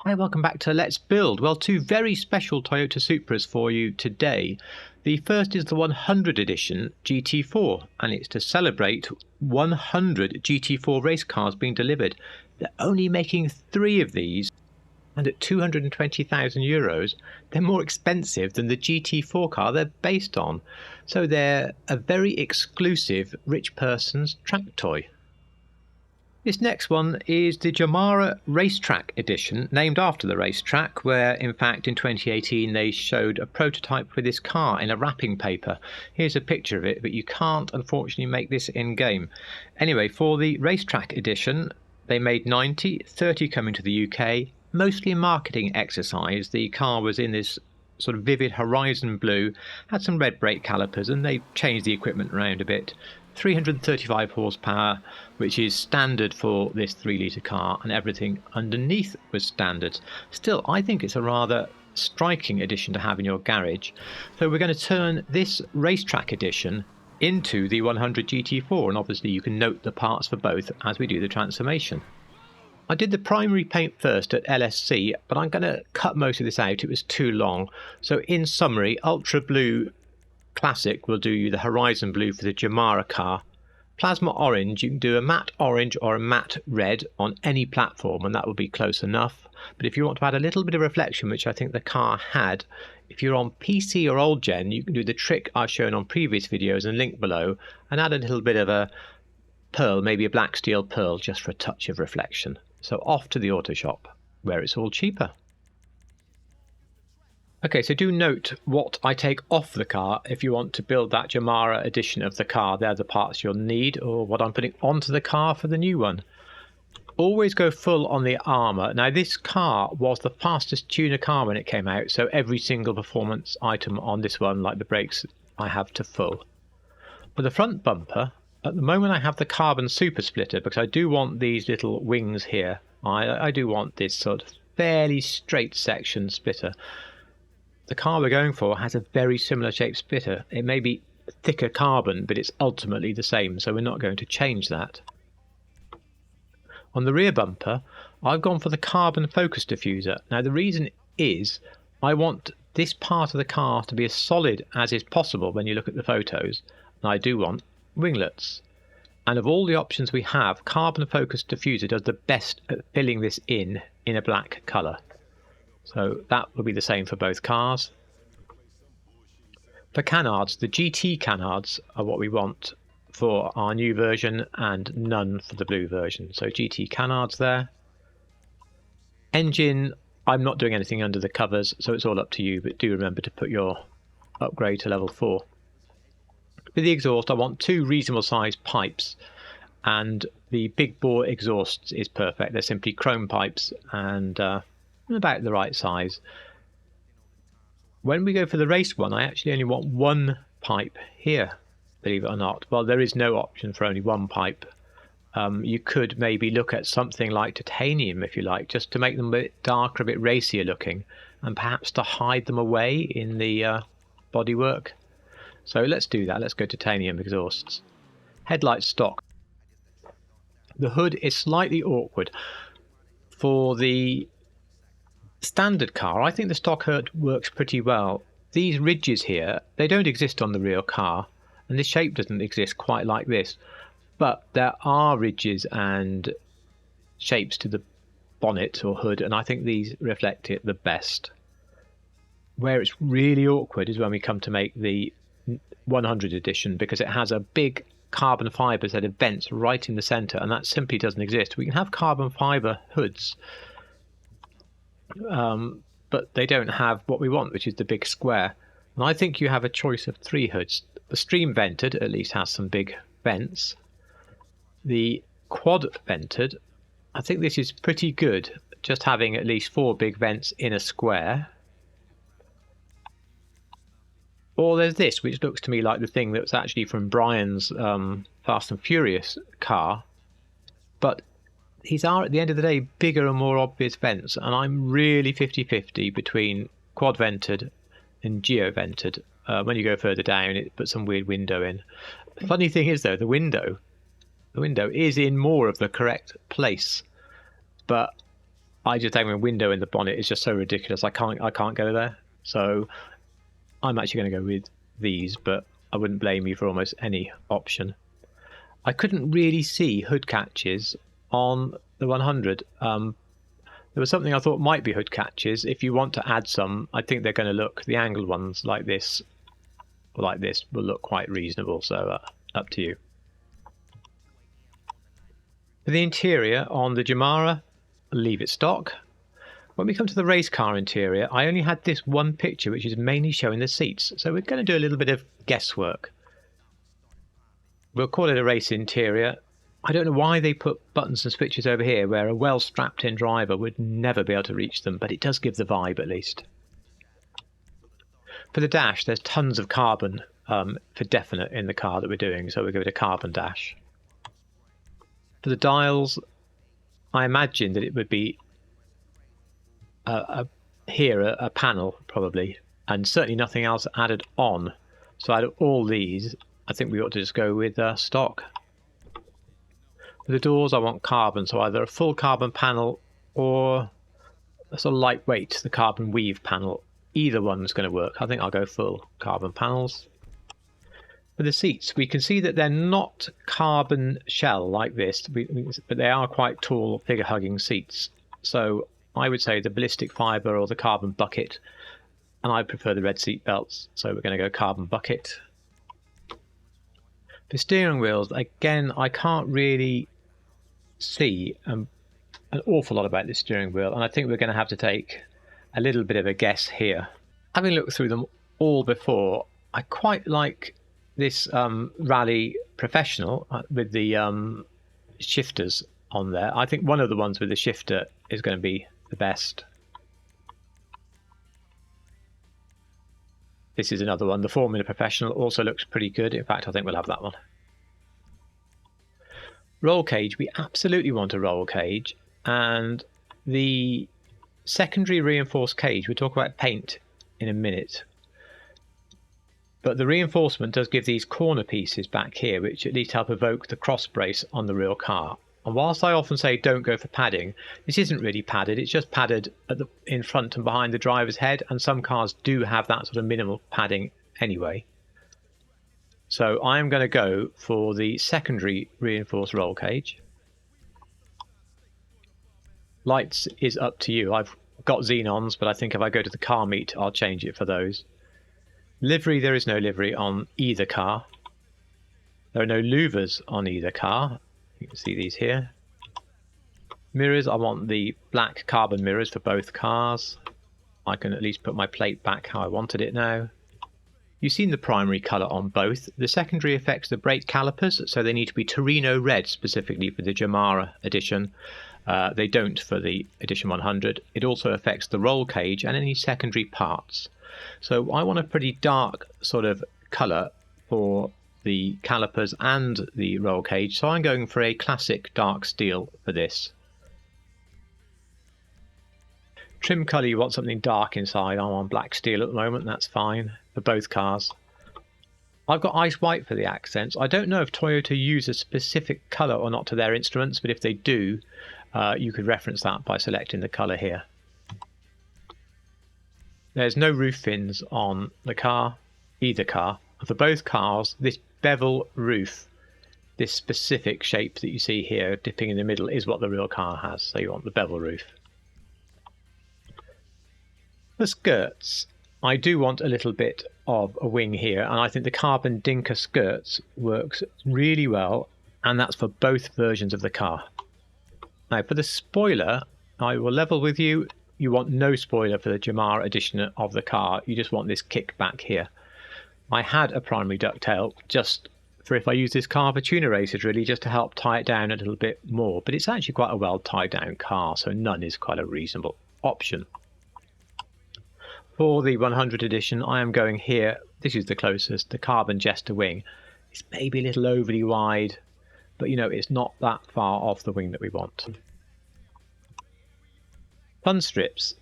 Hi, welcome back to Let's Build. Well, two very special Toyota Supras for you today. The first is the 100 edition GT4, and it's to celebrate 100 GT4 race cars being delivered. They're only making 3 of these, and at €220,000, they're more expensive than the GT4 car they're based on. So they're a very exclusive rich person's track toy. This next one is the Jarama Racetrack Edition, named after the racetrack, where in fact in 2018 they showed a prototype for this car in a wrapping paper. Here's a picture of it, but you can't unfortunately make this in-game. Anyway, for the Racetrack Edition, they made 90, 30 coming to the UK, mostly a marketing exercise. The car was in this sort of vivid horizon blue, had some red brake calipers, and they changed the equipment around a bit. 335 horsepower, which is standard for this 3-litre car, and everything underneath was standard. Still, I think it's a rather striking addition to have in your garage. So we're going to turn this Racetrack Edition into the 100 GT4, and obviously you can note the parts for both as we do the transformation. I did the primary paint first at LSC, but I'm going to cut most of this out. It was too long. So in summary, Ultra Blue Classic will do you the horizon blue for the Jarama car. Plasma orange, you can do a matte orange or a matte red on any platform, and that will be close enough. But if you want to add a little bit of reflection, which I think the car had, if you're on PC or old gen, you can do the trick I've shown on previous videos and link below, and add a little bit of a pearl, maybe a black steel pearl, just for a touch of reflection. So off to the auto shop, where it's all cheaper. Okay, so do note what I take off the car if you want to build that Jarama edition of the car. They're the parts you'll need, or what I'm putting onto the car for the new one. Always go full on the armour. Now, this car was the fastest tuner car when it came out, so every single performance item on this one, like the brakes, I have to full. For the front bumper, at the moment I have the carbon super splitter, because I do want these little wings here. I do want this sort of fairly straight section splitter. The car we're going for has a very similar shaped splitter. It may be thicker carbon, but it's ultimately the same, so we're not going to change that. On the rear bumper, I've gone for the carbon focus diffuser. Now, the reason is I want this part of the car to be as solid as is possible when you look at the photos, and I do want winglets. And of all the options we have, carbon focus diffuser does the best at filling this in a black colour. So that will be the same for both cars. For canards, the GT canards are what we want for our new version, and none for the blue version. So GT canards there. Engine, I'm not doing anything under the covers, so it's all up to you, but do remember to put your upgrade to level 4. For the exhaust, I want 2 reasonable sized pipes, and the big bore exhausts is perfect. They're simply chrome pipes and about the right size. When we go for the race one, I actually only want 1 pipe here, believe it or not. Well, there is no option for only 1 pipe. You could maybe look at something like titanium, if you like, just to make them a bit darker, a bit racier looking, and perhaps to hide them away in the bodywork. So let's do that. Let's go titanium exhausts. Headlight stock. The hood is slightly awkward. For the standard car, I think the stock hood works pretty well. These ridges here, they don't exist on the real car, and this shape doesn't exist quite like this, but there are ridges and shapes to the bonnet or hood, and I think these reflect it the best. Where it's really awkward is when we come to make the 100 edition, because it has a big carbon fibre set of vents right in the centre, and that simply doesn't exist. We can have carbon fibre hoods, but they don't have what we want, which is the big square. And I think you have a choice of 3 hoods. The stream vented at least has some big vents. The quad vented, I think this is pretty good, just having at least 4 big vents in a square. Or there's this, which looks to me like the thing that's actually from Brian's Fast and Furious car, but these are, at the end of the day, bigger and more obvious vents, and I'm really 50-50 between quad vented and geo vented. When you go further down, it puts some weird window in. The funny thing is, though, the window is in more of the correct place, but I just think a window in the bonnet is just so ridiculous. I can't go there. So I'm actually going to go with these, but I wouldn't blame you for almost any option. I couldn't really see hood catches on the 100. There was something I thought might be hood catches. If you want to add some, I think they're going to look, the angled ones like this will look quite reasonable. So up to you. For the interior on the Jarama, leave it stock. When we come to the race car interior, I only had this one picture which is mainly showing the seats, so we're going to do a little bit of guesswork. We'll call it a race interior. I don't know why they put buttons and switches over here where a well strapped in driver would never be able to reach them, but it does give the vibe at least. For the dash, there's tons of carbon for definite in the car that we're doing, so we'll give it a carbon dash. For the dials, I imagine that it would be a panel probably, and certainly nothing else added on. So out of all these, I think we ought to just go with stock. For the doors, I want carbon, so either a full carbon panel or a sort of lightweight, the carbon weave panel. Either one's going to work. I think I'll go full carbon panels. For the seats, we can see that they're not carbon shell like this, but they are quite tall, figure-hugging seats. So I would say the ballistic fibre or the carbon bucket, and I prefer the red seat belts, so we're going to go carbon bucket. For steering wheels, again, I can't really see an awful lot about this steering wheel, and I think we're going to have to take a little bit of a guess here. Having looked through them all before, I quite like this Rally Professional with the shifters on there. I think one of the ones with the shifter is going to be the best. This is another one. The Formula Professional also looks pretty good. In fact, I think we'll have that one. Roll cage. We absolutely want a roll cage. And the secondary reinforced cage, we'll talk about paint in a minute. But the reinforcement does give these corner pieces back here, which at least help evoke the cross brace on the real car. And whilst I often say don't go for padding, this isn't really padded. It's just padded in front and behind the driver's head, and some cars do have that sort of minimal padding anyway. So I'm going to go for the secondary reinforced roll cage. Lights is up to you. I've got xenons, but I think if I go to the car meet, I'll change it for those. Livery, there is no livery on either car. There are no louvers on either car. You can see these here. Mirrors, I want the black carbon mirrors for both cars. I can at least put my plate back how I wanted it now. You've seen the primary colour on both. The secondary affects the brake calipers, so they need to be Torino red specifically for the Jarama edition. They don't for the Edition 100. It also affects the roll cage and any secondary parts. So I want a pretty dark sort of colour for the calipers and the roll cage, so I'm going for a classic dark steel for this. Trim colour, you want something dark inside. I'm on black steel at the moment, that's fine for both cars. I've got ice white for the accents. I don't know if Toyota use a specific colour or not to their instruments, but if they do, you could reference that by selecting the colour here. There's no roof fins on the car, either car. And for both cars, this bevel roof, this specific shape that you see here dipping in the middle, is what the real car has. So you want the bevel roof. For skirts, I do want a little bit of a wing here, and I think the carbon Dinka skirts works really well, and that's for both versions of the car. Now for the spoiler, I will level with you. You want no spoiler for the Jarama edition of the car. You just want this kick back here. I had a primary ducktail just for if I use this car for tuner races, really, just to help tie it down a little bit more. But it's actually quite a well tied down car, so none is quite a reasonable option. For the 100 edition, I am going here. This is the closest, the carbon Jester wing. It's maybe a little overly wide, but you know, it's not that far off the wing that we want. Sun strips.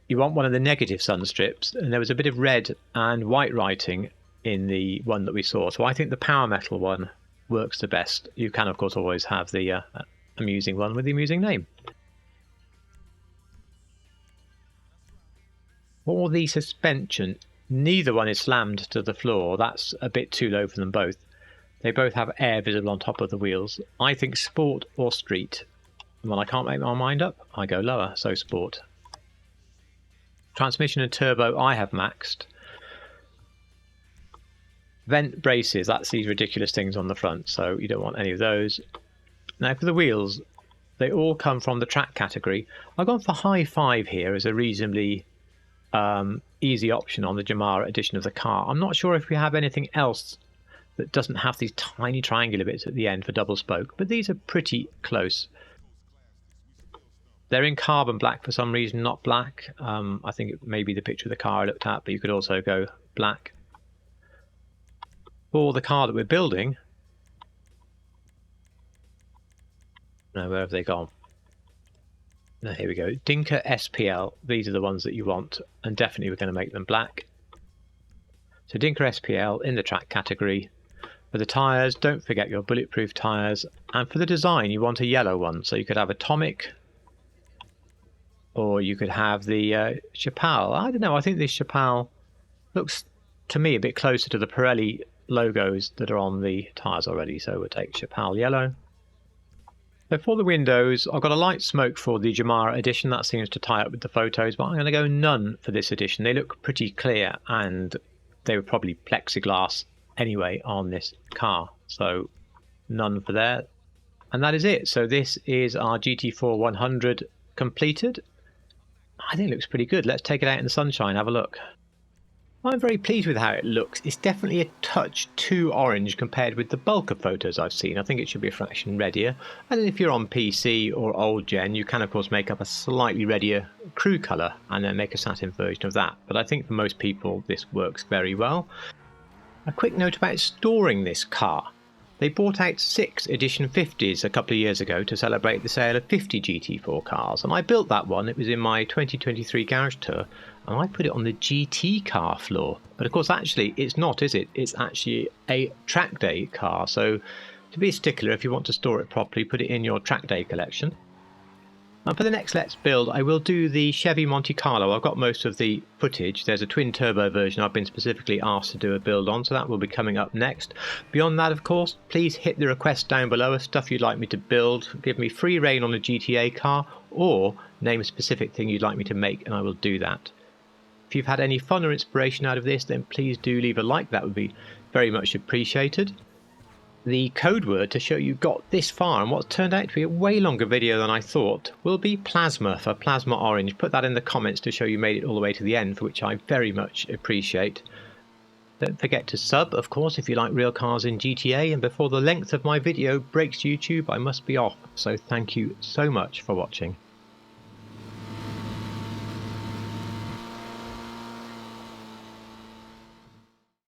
You want one of the negative sun strips, and there was a bit of red and white writing in the one that we saw, so I think the power metal one works the best. You can of course always have the amusing one with the amusing name. For the suspension, neither one is slammed to the floor. That's a bit too low for them both. They both have air visible on top of the wheels. I think sport or street. When I can't make my mind up, I go lower, so sport. Transmission and turbo I have maxed. Vent braces, that's these ridiculous things on the front, so you don't want any of those. Now for the wheels, they all come from the track category. I've gone for high 5 here as a reasonably easy option on the Jarama edition of the car. I'm not sure if we have anything else that doesn't have these tiny triangular bits at the end for double spoke, but these are pretty close. They're in carbon black for some reason, not black. I think it may be the picture of the car I looked at, but you could also go black. For the car that we're building, now where have they gone? Now here we go, Dinker SPL. These are the ones that you want, and definitely we're going to make them black. So Dinker SPL in the track category. For the tyres, don't forget your bulletproof tyres. And for the design, you want a yellow one. So you could have Atomic, or you could have the Chapal. I don't know, I think this Chapal looks to me a bit closer to the Pirelli logos that are on the tyres already. So we'll take Chapal yellow. So for the windows, I've got a light smoke for the Jarama edition. That seems to tie up with the photos, but I'm going to go none for this edition. They look pretty clear, and they were probably plexiglass anyway on this car, so none for there. And that is it. So this is our GT4 100 completed. I think it looks pretty good. Let's take it out in the sunshine, have a look. I'm very pleased with how it looks. It's definitely a touch too orange compared with the bulk of photos I've seen. I think it should be a fraction reddier. And if you're on PC or old gen, you can of course make up a slightly reddier crew colour and then make a satin version of that. But I think for most people this works very well. A quick note about storing this car. They bought out 6 Edition 50s a couple of years ago to celebrate the sale of 50 GT4 cars, and I built that one. It was in my 2023 garage tour, and I put it on the GT car floor. But of course actually it's not, is it? It's actually a track day car, so to be a stickler, if you want to store it properly, put it in your track day collection. And for the next Let's Build, I will do the Chevy Monte Carlo. I've got most of the footage. There's a twin turbo version I've been specifically asked to do a build on, so that will be coming up next. Beyond that, of course, please hit the request down below of stuff you'd like me to build. Give me free rein on a GTA car, or name a specific thing you'd like me to make, and I will do that. If you've had any fun or inspiration out of this, then please do leave a like. That would be very much appreciated. The code word to show you got this far and what turned out to be a way longer video than I thought will be plasma for plasma orange. Put that in the comments to show you made it all the way to the end, for which I very much appreciate. Don't forget to sub, of course, if you like real cars in GTA, and before the length of my video breaks YouTube, I must be off. So thank you so much for watching.